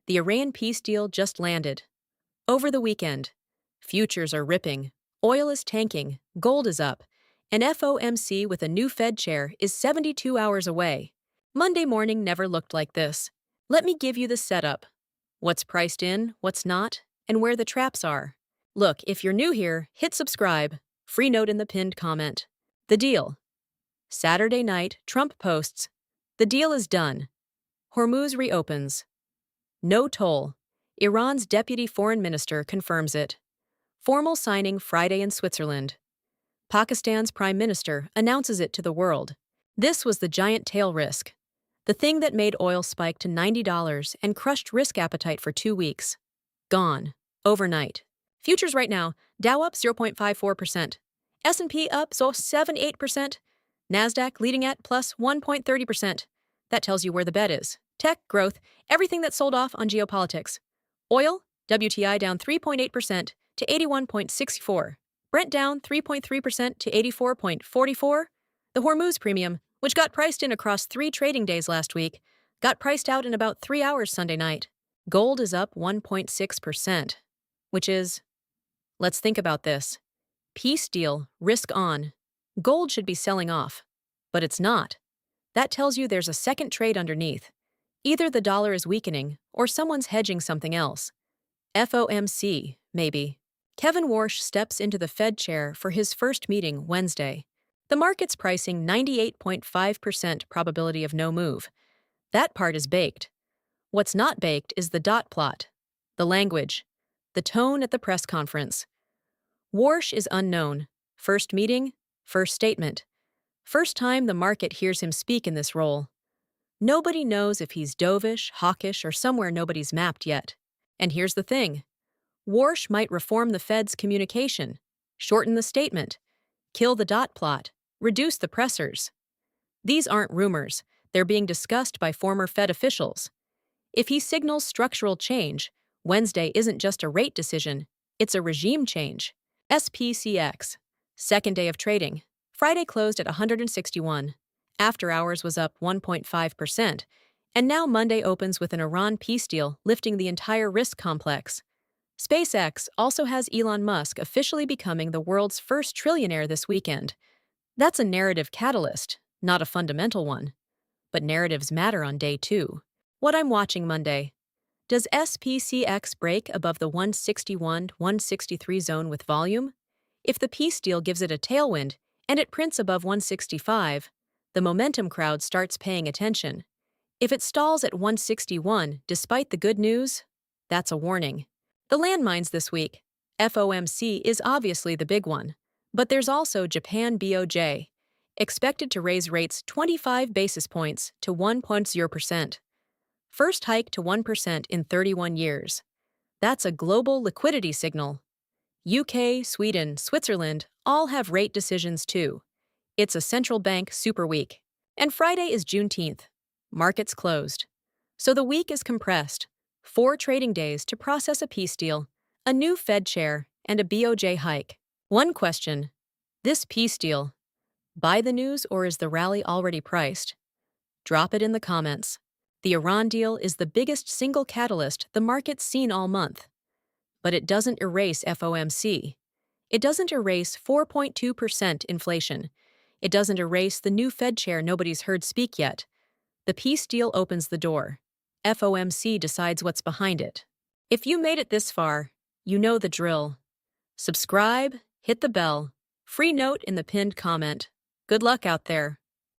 The Iran peace deal just landed. Over the weekend, futures are ripping, oil is tanking, gold is up, and FOMC with a new Fed chair is 72 hours away. Monday morning never looked like this. Let me give you the setup. What's priced in, what's not, and where the traps are. Look, if you're new here, hit subscribe. Free note in the pinned comment. The deal. Saturday night, Trump posts, "The deal is done. Hormuz reopens. No toll. Iran's deputy foreign minister confirms it. Formal signing Friday in Switzerland. Pakistan's prime minister announces it to the world. This was the giant tail risk. The thing that made oil spike to $90 and crushed risk appetite for 2 weeks. Gone. Overnight. Futures right now, Dow up 0.54%. S&P up 0.78%. Nasdaq leading at plus 1.30%. That tells you where the bet is. Tech, growth, everything that sold off on geopolitics. Oil, WTI down 3.8% to 81.64. Brent down 3.3% to 84.44. The Hormuz premium, which got priced in across 3 trading days last week, got priced out in about 3 hours Sunday night. Gold is up 1.6%, which is, let's think about this. Peace deal, risk on. Gold should be selling off, but it's not. That tells you there's a second trade underneath. Either the dollar is weakening or someone's hedging something else. FOMC, maybe. Kevin Warsh steps into the Fed chair for his first meeting Wednesday. The market's pricing 98.5% probability of no move. That part is baked. What's not baked is the dot plot, the language, the tone at the press conference. Warsh is unknown. First meeting, first statement. First time the market hears him speak in this role. Nobody knows if he's dovish, hawkish, or somewhere nobody's mapped yet. And here's the thing. Warsh might reform the Fed's communication, shorten the statement, kill the dot plot, reduce the pressers. These aren't rumors. They're being discussed by former Fed officials. If he signals structural change, Wednesday isn't just a rate decision, it's a regime change. SPCX. Second day of trading. Friday closed at 161. After hours was up 1.5%. And now Monday opens with an Iran peace deal lifting the entire risk complex. SpaceX also has Elon Musk officially becoming the world's first trillionaire this weekend. That's a narrative catalyst, not a fundamental one. But narratives matter on day 2. What I'm watching Monday. Does SPCX break above the 161-163 zone with volume? If the peace deal gives it a tailwind and it prints above 165, the momentum crowd starts paying attention. If it stalls at 161 despite the good news, that's a warning. The landmines this week. FOMC is obviously the big one, but there's also Japan BOJ, expected to raise rates 25 basis points to 1.0%. First hike to 1% in 31 years. That's a global liquidity signal. UK, Sweden, Switzerland all have rate decisions too. It's a central bank super week. And Friday is Juneteenth. Markets closed. So the week is compressed. 4 trading days to process a peace deal, a new Fed chair, and a BOJ hike. One question. This peace deal. Buy the news or is the rally already priced? Drop it in the comments. The Iran deal is the biggest single catalyst the market's seen all month. But it doesn't erase FOMC. It doesn't erase 4.2% inflation. It doesn't erase the new Fed chair nobody's heard speak yet. The peace deal opens the door. FOMC decides what's behind it. If you made it this far, you know the drill. Subscribe, hit the bell. Free note in the pinned comment. Good luck out there.